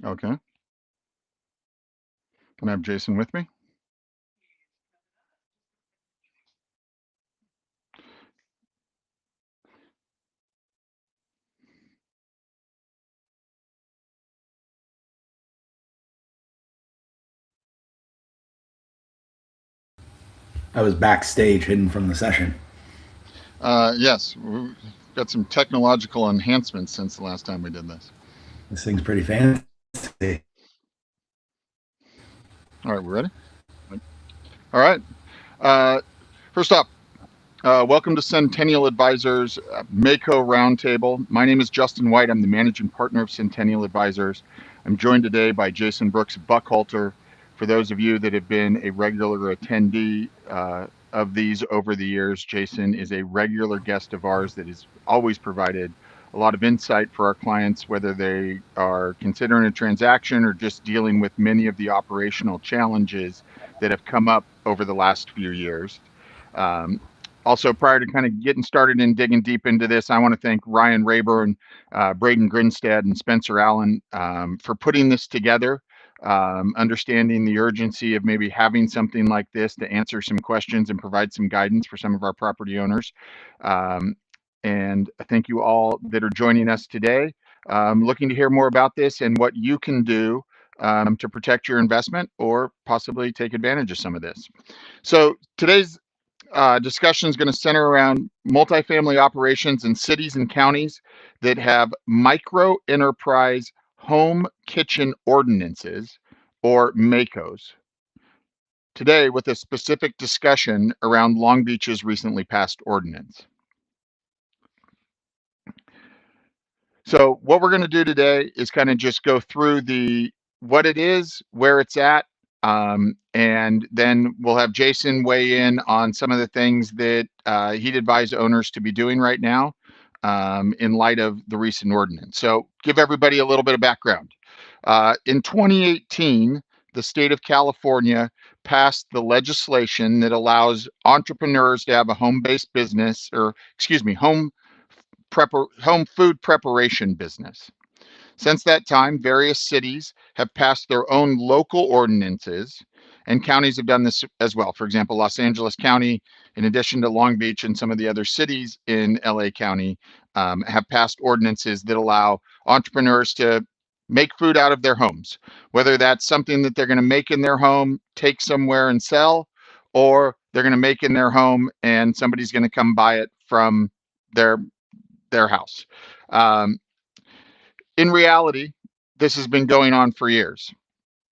Okay. Can I have Jason with me? I was backstage, hidden from the session. Yes, we've got some technological enhancements since the last time we did this. This thing's pretty fancy. All right, we're ready? All right. Uh, First up, welcome to Centennial Advisors MEHKO Roundtable. My name is Justin White. I'm the managing partner of Centennial Advisors. I'm joined today by Jason Brooks Buckhalter. For those of you that have been a regular attendee of these over the years, Jason is a regular guest of ours that has always provided a lot of insight for our clients, whether they are considering a transaction or just dealing with many of the operational challenges that have come up over the last few years. Um, Also, prior to kind of getting started and digging deep into this, I want to thank Ryan Rayburn, Braden Grinstead, and Spencer Allen for putting this together, understanding the urgency of maybe having something like this to answer some questions and provide some guidance for some of our property owners. Um, and thank you all that are joining us today. Looking to hear more about this and what you can do to protect your investment or possibly take advantage of some of this. So today's discussion is going to center around multifamily operations in cities and counties that have microenterprise home kitchen ordinances, or MEHKOs. Today, with a specific discussion around Long Beach's recently passed ordinance. So what we're going to do today is kind of just go through what it is, where it's at, and then we'll have Jason weigh in on some of the things that he'd advise owners to be doing right now in light of the recent ordinance. So give everybody a little bit of background. In 2018, the state of California passed the legislation that allows entrepreneurs to have a home-based business, or excuse me, home food preparation business. Since that time, various cities have passed their own local ordinances, and counties have done this as well. For example, Los Angeles County, in addition to Long Beach and some of the other cities in LA County, have passed ordinances that allow entrepreneurs to make food out of their homes, whether that's something that they're going to make in their home, take somewhere and sell, or they're going to make in their home and somebody's going to come buy it from their house. Um, in reality, this has been going on for years.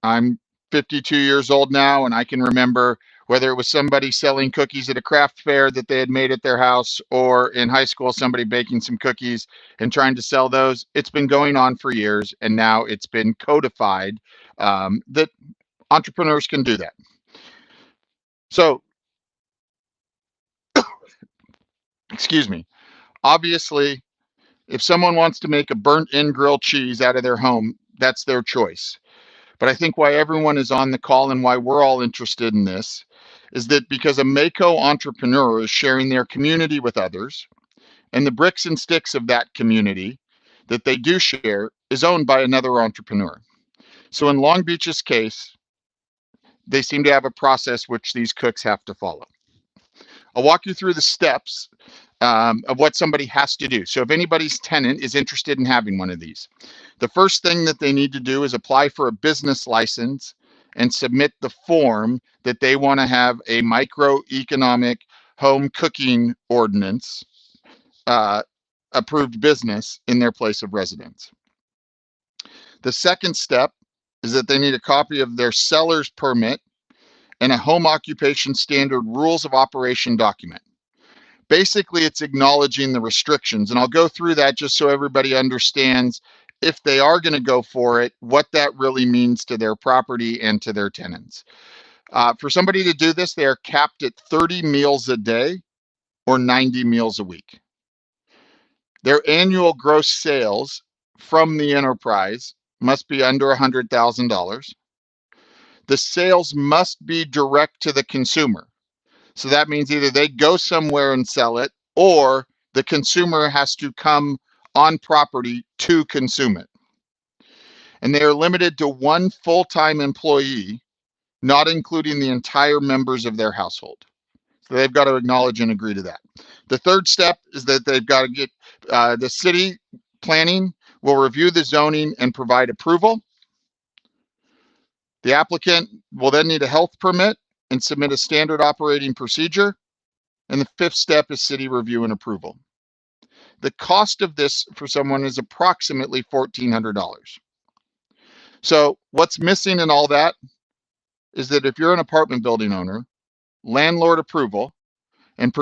I'm 52 years old now, and I can remember whether it was somebody selling cookies at a craft fair that they had made at their house, or in high school, somebody baking some cookies and trying to sell those. It's been going on for years, and now it's been codified that entrepreneurs can do that. So, excuse me. Obviously, if someone wants to make a burnt-in grilled cheese out of their home, that's their choice. But I think why everyone is on the call and why we're all interested in this is that because a MEHKO entrepreneur is sharing their community with others, and the bricks and sticks of that community that they do share is owned by another entrepreneur. So in Long Beach's case, they seem to have a process which these cooks have to follow. I'll walk you through the steps of what somebody has to do. So if anybody's tenant is interested in having one of these, the first thing that they need to do is apply for a business license and submit the form that they want to have a microeconomic home cooking ordinance approved business in their place of residence. The second step is that they need a copy of their seller's permit and a home occupation standard rules of operation document. Basically, it's acknowledging the restrictions, and I'll go through that just so everybody understands, if they are going to go for it, what that really means to their property and to their tenants. For somebody to do this, they are capped at 30 meals a day or 90 meals a week. Their annual gross sales from the enterprise must be under $100,000. The sales must be direct to the consumer. So that means either they go somewhere and sell it, or the consumer has to come on property to consume it. and they are limited to one full-time employee, not including the entire members of their household. So they've got to acknowledge and agree to that. The third step is that they've got to get the city planning will review the zoning and provide approval. The applicant will then need a health permit and submit a standard operating procedure. And the fifth step is city review and approval. The cost of this for someone is approximately $1,400. So what's missing in all that is that if you're an apartment building owner, landlord approval and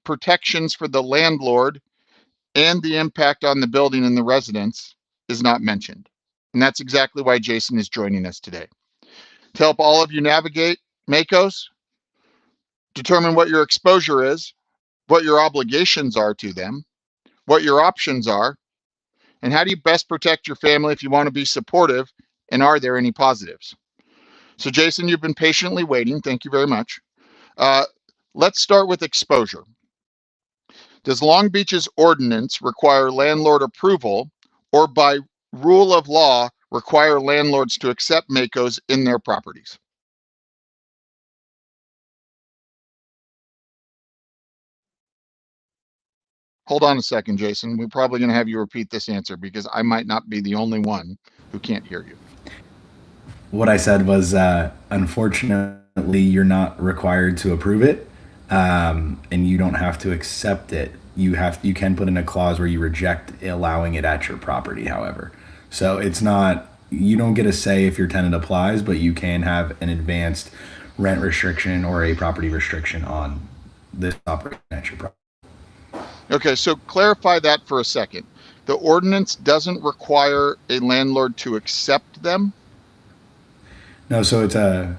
protections for the landlord and the impact on the building and the residents is not mentioned. And that's exactly why Jason is joining us today. To help all of you navigate MEHKOs, determine what your exposure is, what your obligations are to them, what your options are, and how do you best protect your family if you want to be supportive, and are there any positives? So Jason, you've been patiently waiting. Thank you very much. Let's start with exposure. Does Long Beach's ordinance require landlord approval, or by rule of law require landlords to accept MEHKOs in their properties? Hold on a second, Jason. We're probably going to have you repeat this answer because I might not be the only one who can't hear you. What I said was, unfortunately, you're not required to approve it, and you don't have to accept it. You can put in a clause where you reject allowing it at your property. However, so it's not, you don't get a say if your tenant applies, but you can have an advanced rent restriction or a property restriction on this operating at your property. Okay, so clarify that for a second. The ordinance doesn't require a landlord to accept them? No, so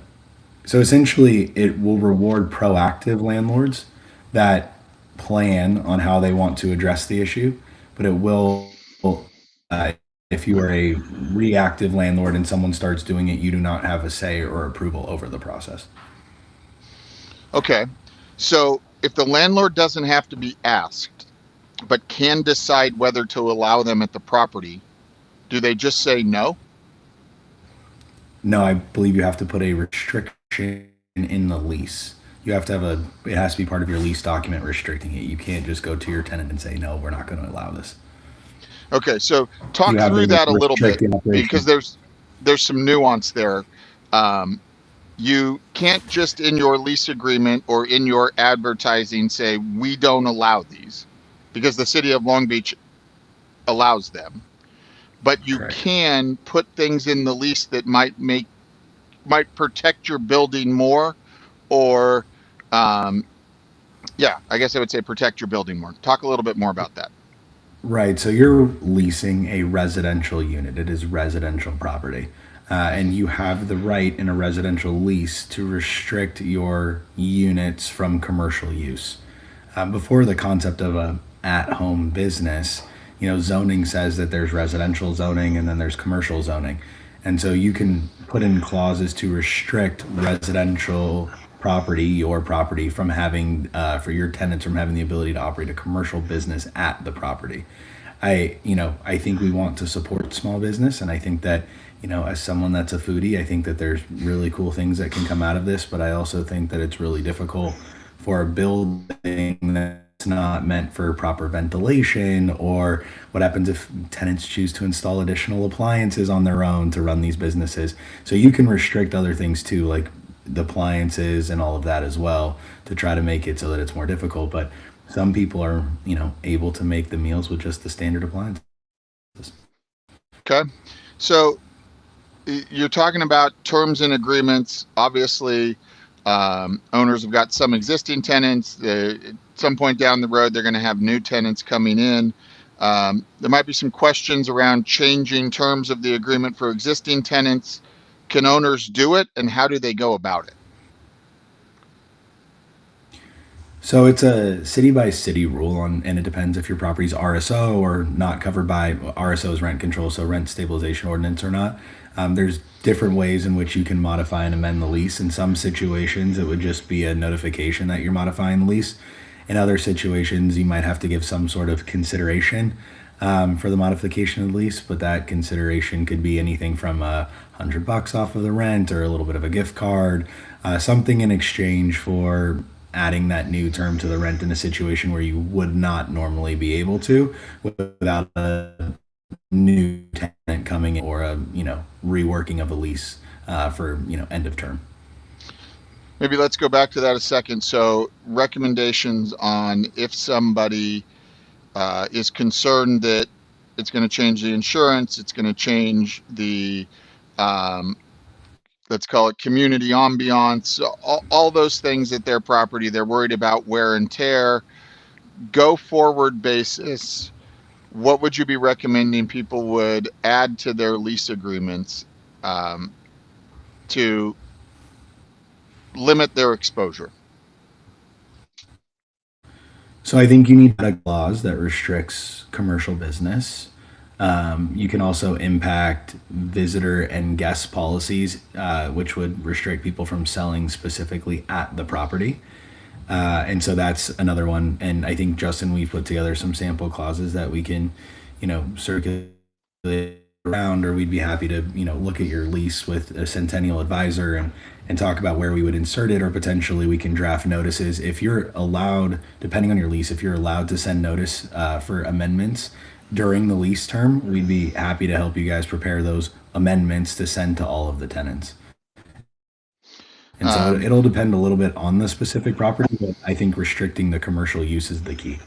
essentially it will reward proactive landlords that plan on how they want to address the issue, but it will, uh, if you are a reactive landlord and someone starts doing it, you do not have a say or approval over the process. Okay, so if the landlord doesn't have to be asked, but can decide whether to allow them at the property, do they just say no? No, I believe you have to put a restriction in the lease. You have to have it has to be part of your lease document restricting it. You can't just go to your tenant and say, no, we're not going to allow this. Okay, so talk You have through to that a little bit restrict the operation. because there's some nuance there. You can't just in your lease agreement or in your advertising say we don't allow these because the city of Long Beach allows them. But you Correct. can put things in the lease that might protect your building more, or yeah, I guess I would say protect your building more. Talk a little bit more about that. Right. So you're leasing a residential unit. It is residential property. And you have the right in a residential lease to restrict your units from commercial use. Before the concept of a at-home business, zoning says that there's residential zoning and then there's commercial zoning. And so you can put in clauses to restrict residential property, your property, from having, for your tenants from having the ability to operate a commercial business at the property. I think we want to support small business, and I think that, as someone that's a foodie, I think that there's really cool things that can come out of this, but I also think that it's really difficult for a building that's not meant for proper ventilation, or what happens if tenants choose to install additional appliances on their own to run these businesses. So you can restrict other things too, like the appliances and all of that as well, to try to make it so that it's more difficult. But some people are, able to make the meals with just the standard appliances. Okay, so you're talking about terms and agreements. Obviously, owners have got some existing tenants. At some point down the road, they're going to have new tenants coming in. There might be some questions around changing terms of the agreement for existing tenants. Can owners do it, and how do they go about it? So it's a city by city rule, and it depends if your property's RSO or not covered by RSO's rent control, so rent stabilization ordinance or not. There's different ways in which you can modify and amend the lease. In some situations, it would just be a notification that you're modifying the lease. In other situations, you might have to give some sort of consideration. for the modification of the lease, but that consideration could be anything from $100 off of the rent or a little bit of a gift card, something in exchange for adding that new term to the rent in a situation where you would not normally be able to without a new tenant coming in or a reworking of a lease for end of term. Maybe let's go back to that a second. So recommendations on if somebody is concerned that it's going to change the insurance, it's going to change the, um, let's call it community ambiance, all those things at their property. They're worried about wear and tear. Go forward basis, what would you be recommending people would add to their lease agreements um, to limit their exposure? So I think you need a clause that restricts commercial business. You can also impact visitor and guest policies, which would restrict people from selling specifically at the property. And so that's another one. And I think, Justin, we put together some sample clauses that we can, circulate around, or we'd be happy to, look at your lease with a Centennial advisor and talk about where we would insert it, or potentially we can draft notices. If you're allowed, depending on your lease, if you're allowed to send notice for amendments during the lease term, we'd be happy to help you guys prepare those amendments to send to all of the tenants. And so it'll depend a little bit on the specific property, but I think restricting the commercial use is the key.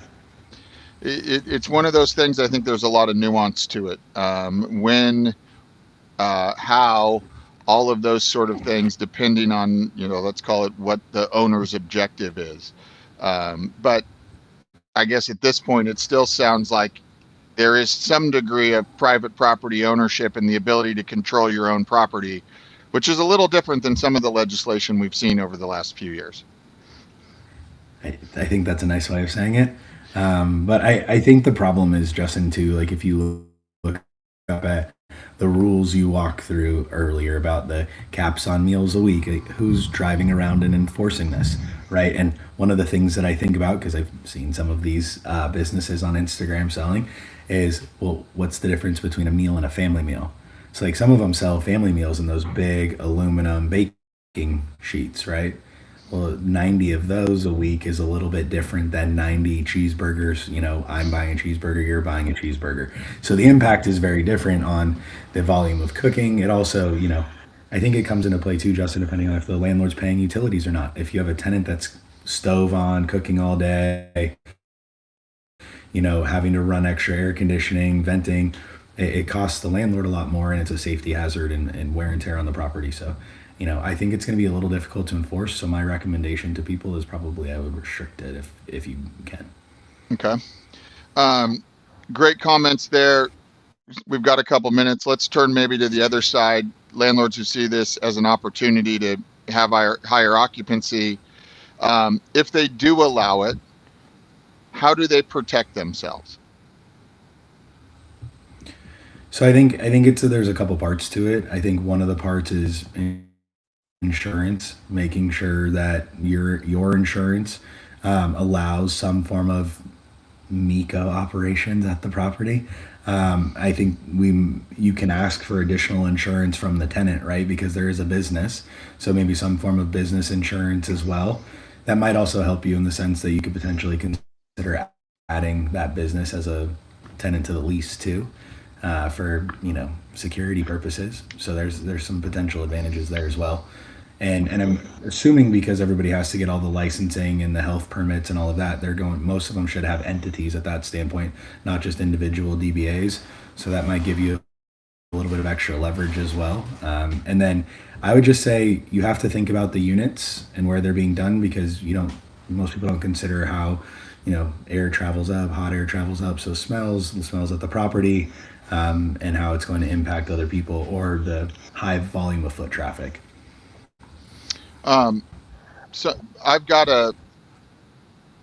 It's one of those things. I think there's a lot of nuance to it. When, how, all of those sort of things, depending on, let's call it what the owner's objective is. But I guess at this point, it still sounds like there is some degree of private property ownership and the ability to control your own property, which is a little different than some of the legislation we've seen over the last few years. I think that's a nice way of saying it. But I think the problem is, Justin, too, like if you look up at the rules you walked through earlier about the caps on meals a week, like who's driving around and enforcing this, right? And one of the things that I think about, because I've seen some of these businesses on Instagram selling, is, well, what's the difference between a meal and a family meal? So like some of them sell family meals in those big aluminum baking sheets, right? Well, 90 of those a week is a little bit different than 90 cheeseburgers. I'm buying a cheeseburger, you're buying a cheeseburger. So the impact is very different on the volume of cooking. It also, I think it comes into play too, Justin, depending on if the landlord's paying utilities or not. If you have a tenant that's stove on, cooking all day, having to run extra air conditioning, venting, it costs the landlord a lot more, and it's a safety hazard and wear and tear on the property. So, I think it's going to be a little difficult to enforce. So my recommendation to people is probably I would restrict it if you can. Okay. Great comments there. We've got a couple minutes. Let's turn maybe to the other side. Landlords who see this as an opportunity to have higher occupancy. If they do allow it, how do they protect themselves? So I think there's a couple parts to it. I think one of the parts is insurance, making sure that your insurance allows some form of MEHKO operations at the property. I think you can ask for additional insurance from the tenant, right? Because there is a business, so maybe some form of business insurance as well. That might also help you in the sense that you could potentially consider adding that business as a tenant to the lease too, for security purposes. So there's some potential advantages there as well. And I'm assuming because everybody has to get all the licensing and the health permits and all of that, most of them should have entities at that standpoint, not just individual DBAs. So that might give you a little bit of extra leverage as well. And then I would just say you have to think about the units and where they're being done, because most people don't consider how, air travels up, hot air travels up. So the smells at the property, and how it's going to impact other people, or the high volume of foot traffic. So I've got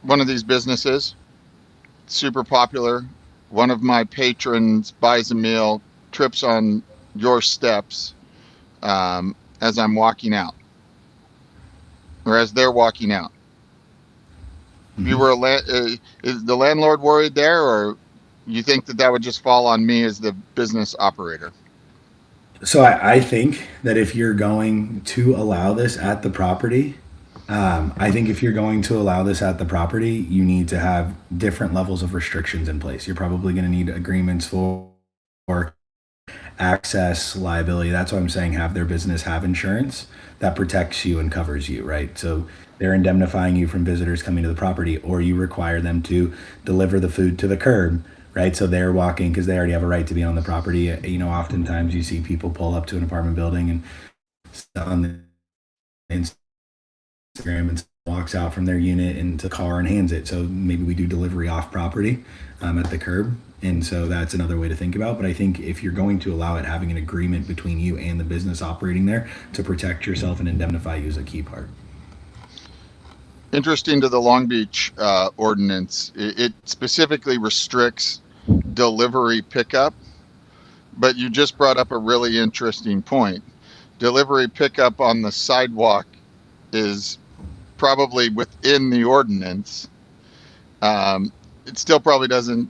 one of these businesses, super popular. One of my patrons buys a meal, trips on your steps as I'm walking out, or as they're walking out. Mm-hmm. You were is the landlord worried there, or you think that that would just fall on me as the business operator? So I think that if you're going to allow this at the property, I think if you're going to allow this at the property, you need to have different levels of restrictions in place. You're probably going to need agreements for access, liability. That's why I'm saying have their business have insurance that protects you and covers you, right? So they're indemnifying you from visitors coming to the property, or you require them to deliver the food to the curb, right? So they're walking because they already have a right to be on the property. You know, oftentimes you see people pull up to an apartment building and on the Instagram and walks out from their unit into the car and hands it. So maybe we do delivery off property at the curb. And so that's another way to think about. But I think if you're going to allow it, having an agreement between you and the business operating there to protect yourself and indemnify you is a key part. Interesting to the Long Beach ordinance, it specifically restricts delivery pickup, but you just brought up a really interesting point. Delivery pickup on the sidewalk is probably within the ordinance. It still probably doesn't,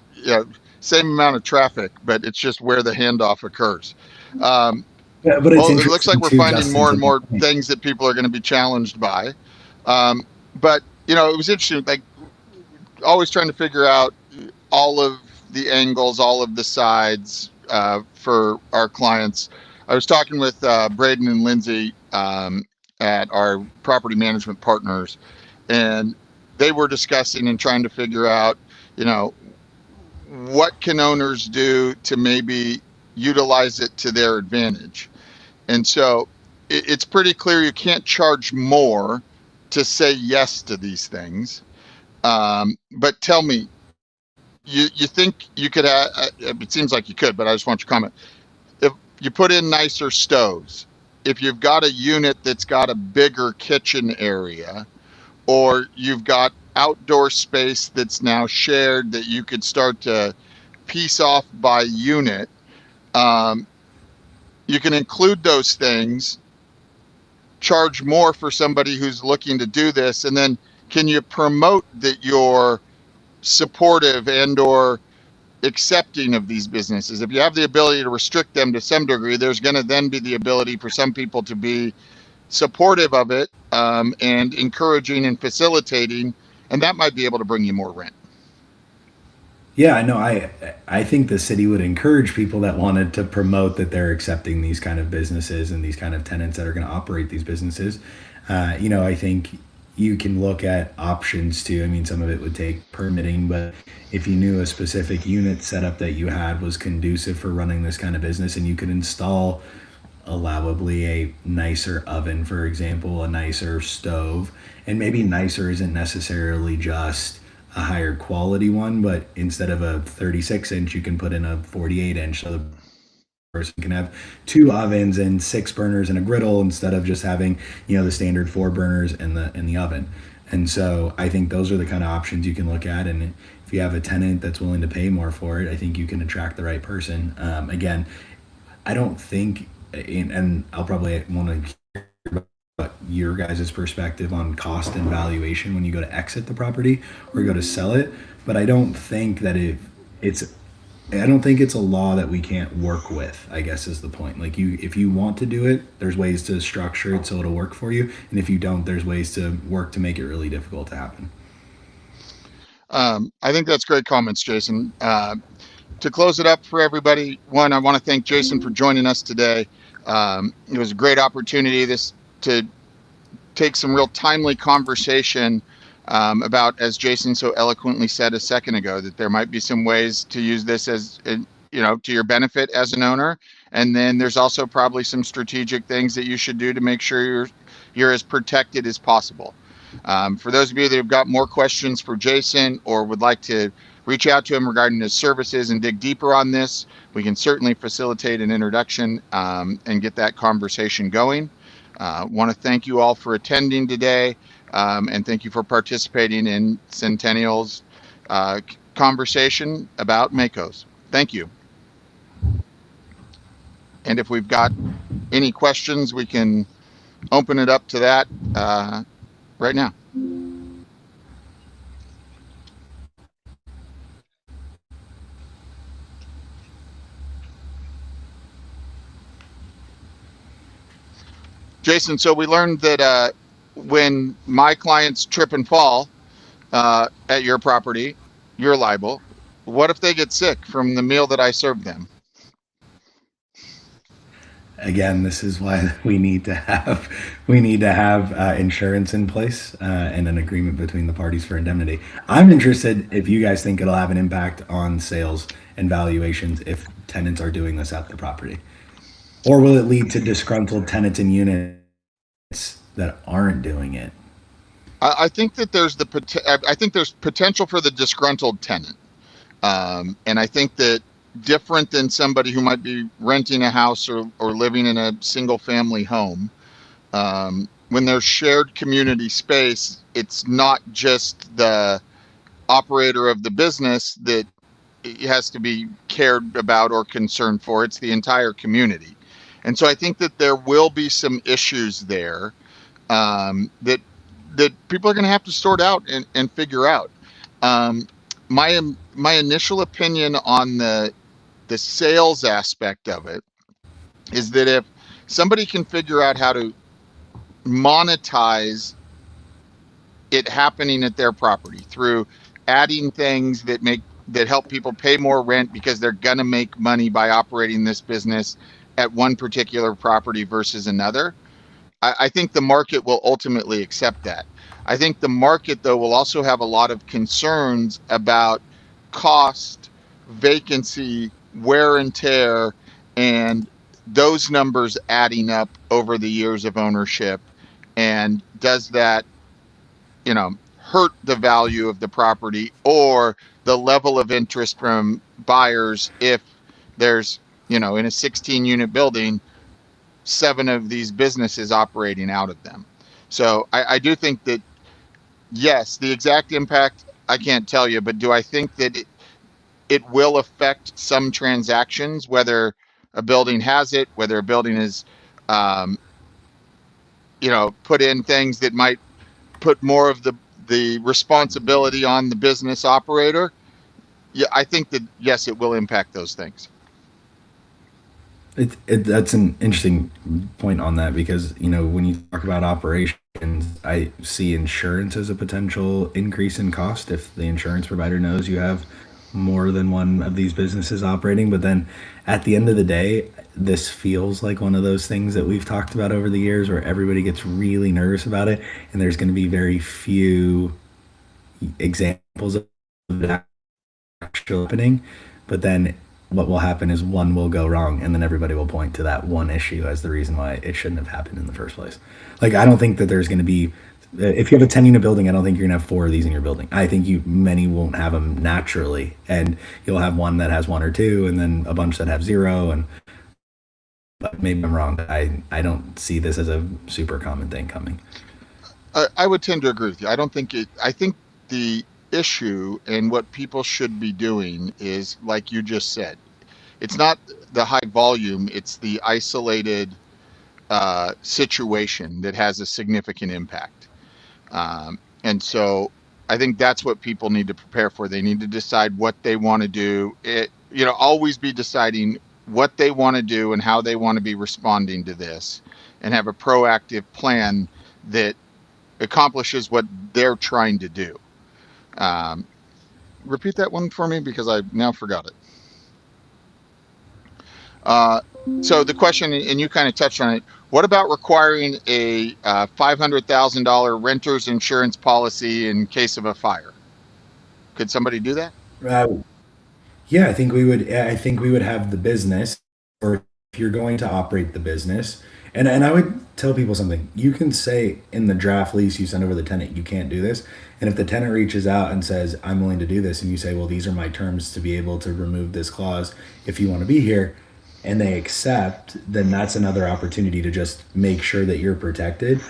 same amount of traffic, but it's just where the handoff occurs. Um, Yeah, but it's well, it looks like interesting we're too, finding Justin, more to and that more point. things that people are going to be challenged by. Um, but it was interesting. Like always trying to figure out all of the angles, all of the sides for our clients. I was talking with Braden and Lindsay at our property management partners, and they were discussing and trying to figure out, you know, what can owners do to maybe utilize it to their advantage. And so it's pretty clear you can't charge more to say yes to these things. But tell me, you think you could it seems like you could, but I just want your comment. If you put in nicer stoves, if you've got a unit that's got a bigger kitchen area, or you've got outdoor space that's now shared that you could start to piece off by unit, um, you can include those things, charge more for somebody who's looking to do this, and then can you promote that you're supportive and or accepting of these businesses? If you have the ability to restrict them to some degree, there's going to then be the ability for some people to be supportive of it, and encouraging and facilitating, and that might be able to bring you more rent. Yeah, no, I think the city would encourage people that wanted to promote that they're accepting these kind of businesses and these kind of tenants that are going to operate these businesses. I think you can look at options too. I mean, some of it would take permitting, but if you knew a specific unit setup that you had was conducive for running this kind of business, and you could install allowably a nicer oven, for example, a nicer stove, and maybe nicer isn't necessarily just a higher quality one, but instead of a 36 inch, you can put in a 48 inch. So the person can have two ovens and six burners and a griddle instead of just having, the standard four burners in the oven. And so I think those are the kind of options you can look at. And if you have a tenant that's willing to pay more for it, I think you can attract the right person. Again, I don't think, and I'll probably want to hear about your guys' perspective on cost and valuation when you go to exit the property or go to sell it. But I don't think that it's I don't think it's a law that we can't work with, I guess is the point. Like if you want to do it, there's ways to structure it so it'll work for you. And if you don't, there's ways to work to make it really difficult to happen. I think that's great comments, Jason. To close it up for everybody, one, I want to thank Jason for joining us today. It was a great opportunity to take some real timely conversation about, as Jason so eloquently said a second ago, that there might be some ways to use this as, to your benefit as an owner. And then there's also probably some strategic things that you should do to make sure you're as protected as possible. For those of you that have got more questions for Jason or would like to reach out to him regarding his services and dig deeper on this, we can certainly facilitate an introduction and get that conversation going. Want to thank you all for attending today, and thank you for participating in Centennial's conversation about MEHKOs. Thank you. And if we've got any questions, we can open it up to that right now. Jason, so we learned that when my clients trip and fall at your property, you're liable. What if they get sick from the meal that I served them? Again, this is why we need to have insurance in place and an agreement between the parties for indemnity. I'm interested if you guys think it'll have an impact on sales and valuations if tenants are doing this at the property, or will it lead to disgruntled tenants and units that aren't doing it? I think that I think there's potential for the disgruntled tenant, and I think that different than somebody who might be renting a house or living in a single family home. When there's shared community space, it's not just the operator of the business that it has to be cared about or concerned for. It's the entire community. And so I think that there will be some issues there that people are going to have to sort out and figure out. Um, my initial opinion on the sales aspect of it is that if somebody can figure out how to monetize it happening at their property through adding things that help people pay more rent because they're going to make money by operating this business at one particular property versus another. I think the market will ultimately accept that. I think the market, though, will also have a lot of concerns about cost, vacancy, wear and tear, and those numbers adding up over the years of ownership. And does that, hurt the value of the property or the level of interest from buyers if there's, in a 16 unit building, seven of these businesses operating out of them. So I do think that, yes, the exact impact, I can't tell you, but do I think that it will affect some transactions, whether a building has it, whether a building is, um, put in things that might put more of the responsibility on the business operator? Yeah, I think that, yes, it will impact those things. That's an interesting point on that because when you talk about operations, I see insurance as a potential increase in cost if the insurance provider knows you have more than one of these businesses operating. But then at the end of the day, this feels like one of those things that we've talked about over the years where everybody gets really nervous about it, and there's going to be very few examples of that actually happening. But then what will happen is one will go wrong, and then everybody will point to that one issue as the reason why it shouldn't have happened in the first place. Like, I don't think that there's going to be, if you have a 10 unit building, I don't think you're going to have four of these in your building. I think many won't have them naturally, and you'll have one that has one or two, and then a bunch that have zero. And but maybe I'm wrong. I don't see this as a super common thing coming. I would tend to agree with you. I think the issue and what people should be doing is, like you just said, it's not the high volume, it's the isolated situation that has a significant impact. And so I think that's what people need to prepare for. They need to decide what they want to do. Always be deciding what they want to do and how they want to be responding to this, and have a proactive plan that accomplishes what they're trying to do. Um, Repeat that one for me because I now forgot it. Uh, so the question, and you kind of touched on it, what about requiring a $500,000 renter's insurance policy in case of a fire? Could somebody do that? Uh, Yeah, I think we would. I think we would have the business, or if you're going to operate the business, and I would tell people something. You can say in the draft lease you send over the tenant, you can't do this. And if the tenant reaches out and says, "I'm willing to do this," and you say, "Well, these are my terms to be able to remove this clause if you want to be here," and they accept, then that's another opportunity to just make sure that you're protected.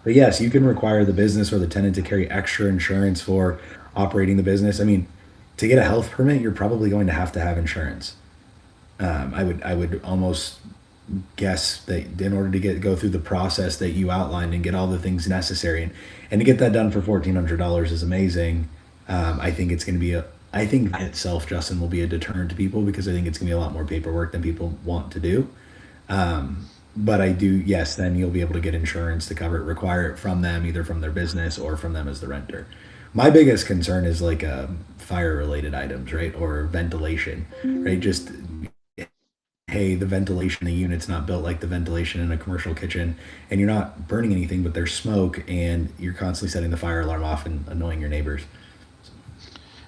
But yes, you can require the business or the tenant to carry extra insurance for operating the business. I mean, to get a health permit, you're probably going to have insurance. I would almost guess that in order to go through the process that you outlined and get all the things necessary, and to get that done for $1,400 is amazing. I think it's going to be I think that itself, Justin, will be a deterrent to people because I think it's going to be a lot more paperwork than people want to do. But I do, yes, then you'll be able to get insurance to cover it, require it from them, either from their business or from them as the renter. My biggest concern is like fire related items, right? Or ventilation, right? Just, hey, the ventilation in the unit's not built like the ventilation in a commercial kitchen, and you're not burning anything, but there's smoke, and you're constantly setting the fire alarm off and annoying your neighbors.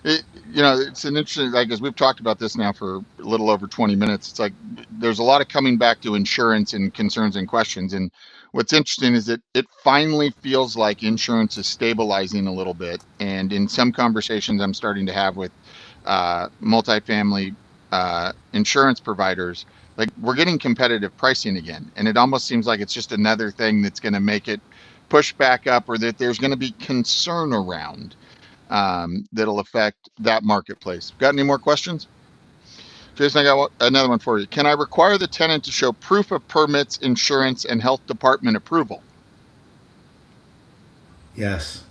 It's an interesting, like, as we've talked about this now for a little over 20 minutes, it's like there's a lot of coming back to insurance and concerns and questions. And what's interesting is that it finally feels like insurance is stabilizing a little bit. And in some conversations I'm starting to have with multifamily insurance providers, like, we're getting competitive pricing again. And it almost seems like it's just another thing that's going to make it push back up, or that there's going to be concern around that'll affect that marketplace. Got any more questions? Jason, I got another one for you. Can I require the tenant to show proof of permits, insurance, and health department approval? Yes.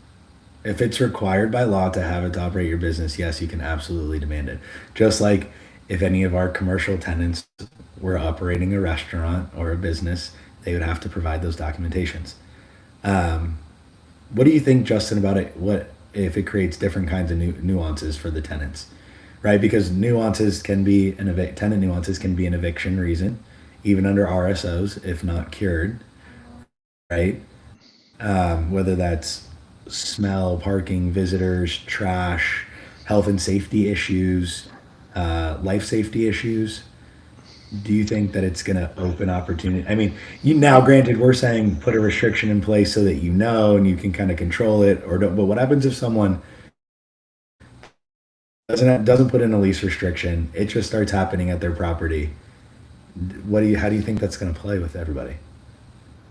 If it's required by law to have it to operate your business, yes, you can absolutely demand it. Just like if any of our commercial tenants were operating a restaurant or a business, they would have to provide those documentations. Um, what do you think, Justin, about it? What if it creates different kinds of nuances for the tenants, right? Because nuances can be tenant nuances can be an eviction reason, even under RSOs, if not cured, right? Whether that's smell, parking, visitors, trash, health and safety issues, life safety issues. Do you think that it's going to open opportunity? I mean, you now, granted, we're saying put a restriction in place so that you know and you can kind of control it, or don't. But what happens if someone doesn't put in a lease restriction? It just starts happening at their property. How do you think that's going to play with everybody?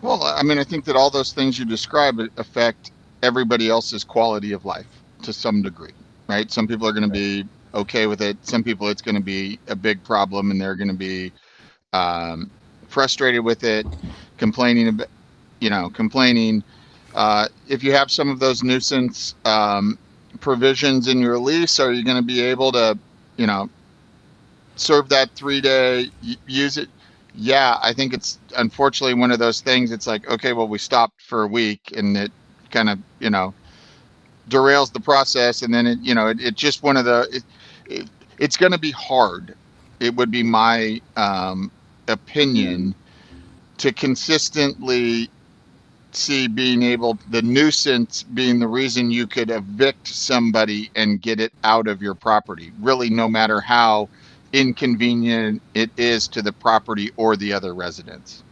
Well, I mean, I think that all those things you describe affect everybody else's quality of life to some degree, right? Some people are going to be okay with it. Some people, it's going to be a big problem, and they're going to be um, frustrated with it, complaining about, complaining. If you have some of those nuisance provisions in your lease, are you going to be able to, you know, serve that 3 day, use it? Yeah, I think it's unfortunately one of those things. It's like, okay, well, we stopped for a week, and it kind of, derails the process. And then it just one of it's going to be hard. It would be my opinion to consistently see being able, the nuisance being the reason you could evict somebody and get it out of your property, really, no matter how inconvenient it is to the property or the other residents.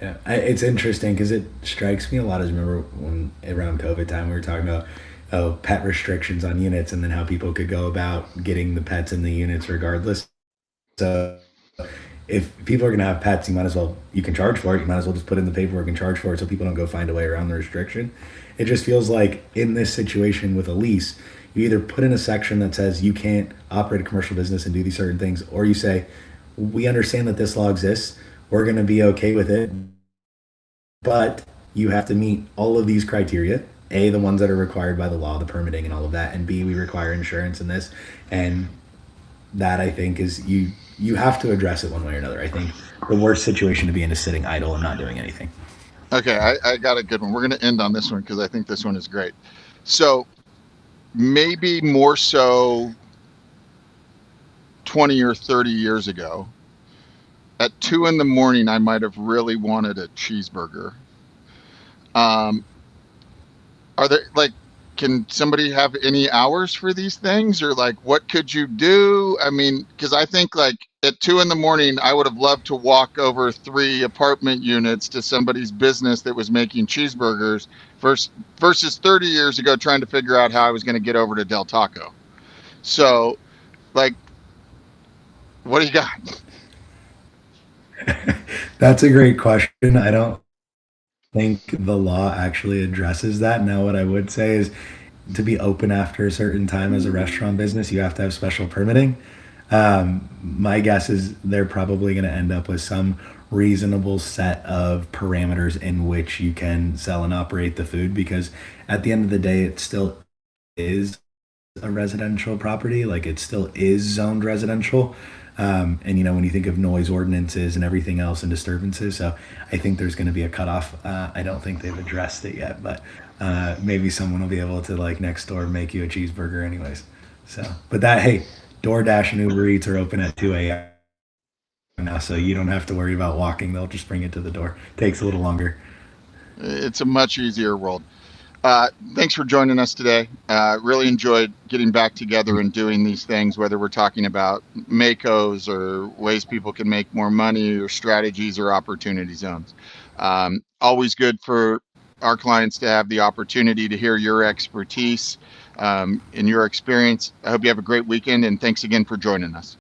Yeah, it's interesting because it strikes me a lot as, remember when around COVID time we were talking about pet restrictions on units, and then how people could go about getting the pets in the units regardless. So if people are going to have pets, you can charge for it. You might as well just put in the paperwork and charge for it so people don't go find a way around the restriction. It just feels like in this situation with a lease, you either put in a section that says you can't operate a commercial business and do these certain things, or you say, we understand that this law exists. We're going to be okay with it, but you have to meet all of these criteria. A, the ones that are required by the law, the permitting and all of that, and B, we require insurance in this. And that, I think, is you have to address it one way or another. I think the worst situation to be in is sitting idle and not doing anything. Okay, I got a good one. We're going to end on this one because I think this one is great. So maybe more so 20 or 30 years ago, at 2 in the morning, I might have really wanted a cheeseburger. Um, are there, like, can somebody have any hours for these things, or like, what could you do? I mean, because I think, like, at 2 in the morning, I would have loved to walk over 3 apartment units to somebody's business that was making cheeseburgers versus 30 years ago trying to figure out how I was going to get over to Del Taco. So, like, what do you got? That's a great question. I don't think the law actually addresses that. Now, what I would say is, to be open after a certain time as a restaurant business, you have to have special permitting. My guess is they're probably going to end up with some reasonable set of parameters in which you can sell and operate the food, because at the end of the day, it still is a residential property. Like, it still is zoned residential. And when you think of noise ordinances and everything else and disturbances, so I think there's going to be a cutoff. I don't think they've addressed it yet, but maybe someone will be able to, like, next door make you a cheeseburger anyways. So, but that, hey, DoorDash and Uber Eats are open at 2 a.m. now, so you don't have to worry about walking. They'll just bring it to the door. Takes a little longer. It's a much easier world. Thanks for joining us today. Really enjoyed getting back together and doing these things, whether we're talking about MEHKOs or ways people can make more money or strategies or opportunity zones. Always good for our clients to have the opportunity to hear your expertise and your experience. I hope you have a great weekend, and thanks again for joining us.